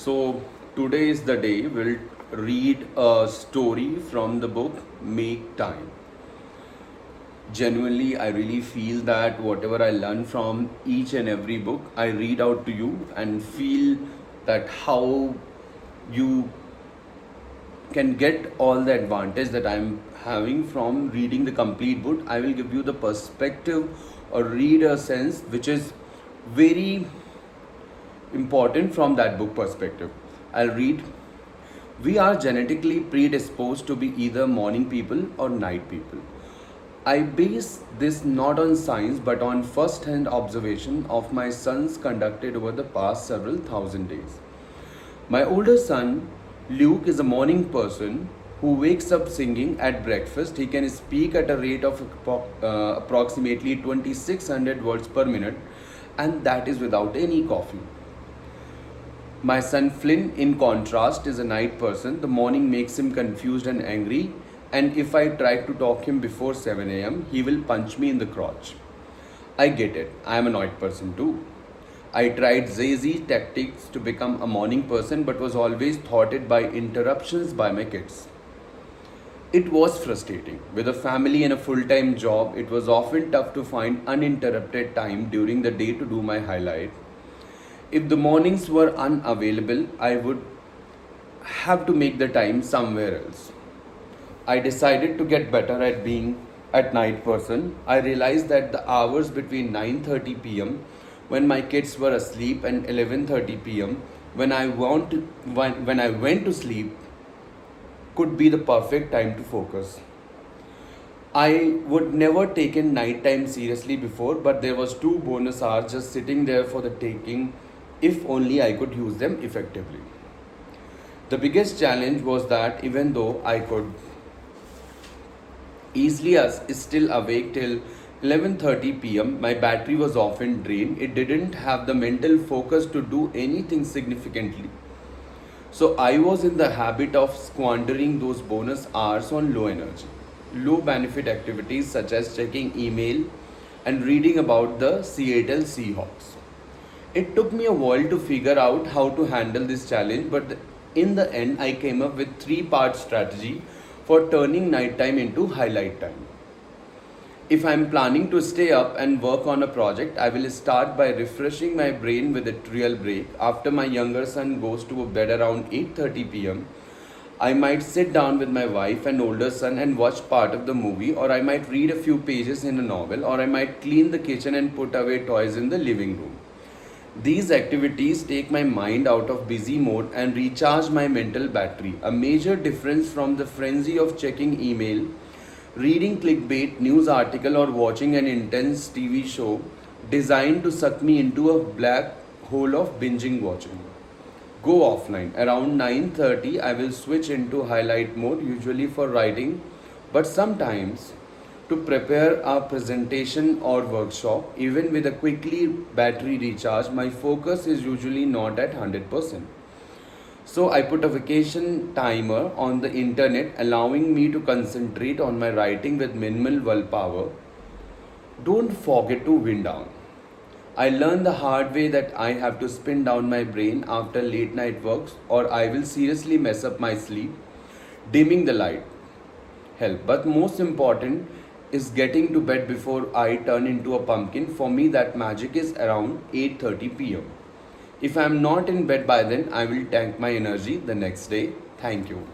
So today is the day we'll read a story from the book Make Time. Genuinely, I really feel that whatever I learn from each and every book, I read out to you and feel that how you can get all the advantage that I'm having from reading the complete book. I will give you the perspective or read a sense which is very important from that book perspective. I'll read. We are genetically predisposed to be either morning people or night people. I base this not on science but on first hand observation of my sons conducted over the past several thousand days. My older son, Luke, is a morning person who wakes up singing at breakfast. He can speak at a rate of approximately 2600 words per minute, and that is without any coffee. My son Flynn, in contrast, is a night person. The morning makes him confused and angry, and if I try to talk him before 7 am, he will punch me in the crotch. I get it, I am a night person too. I tried ZZ tactics to become a morning person but was always thwarted by interruptions by my kids. It was frustrating. With a family and a full time job, it was often tough to find uninterrupted time during the day to do my highlight. If the mornings were unavailable, I would have to make the time somewhere else. I decided to get better at being at night person. I realized that the hours between 9:30 p.m. when my kids were asleep and 11:30 p.m. when I went to sleep could be the perfect time to focus. I would never taken nighttime seriously before, but there was two bonus hours just sitting there for the taking if only I could use them effectively. The biggest challenge was that even though I could easily as still awake till 11:30 p.m., my battery was often drained. It didn't have the mental focus to do anything significantly. So I was in the habit of squandering those bonus hours on low energy, low benefit activities such as checking email and reading about the Seattle Seahawks. It took me a while to figure out how to handle this challenge, but in the end, I came up with three-part strategy for turning nighttime into highlight time. If I'm planning to stay up and work on a project, I will start by refreshing my brain with a trial break. After my younger son goes to bed around 8:30 p.m., I might sit down with my wife and older son and watch part of the movie, or I might read a few pages in a novel, or I might clean the kitchen and put away toys in the living room. These activities take my mind out of busy mode and recharge my mental battery, a major difference from the frenzy of checking email, reading clickbait news article or watching an intense TV show designed to suck me into a black hole of binging watching. Go offline. Around 9:30 I will switch into highlight mode, usually for writing, but sometimes to prepare a presentation or workshop. Even with a quickly battery recharge, my focus is usually not at 100%. So I put a vacation timer on the internet, allowing me to concentrate on my writing with minimal willpower. Don't forget to wind down. I learned the hard way that I have to spin down my brain after late night works or I will seriously mess up my sleep. Dimming the light help, but most important is getting to bed before I turn into a pumpkin. For me, that magic is around 8:30 p.m. If I am not in bed by then, I will tank my energy the next day. Thank you.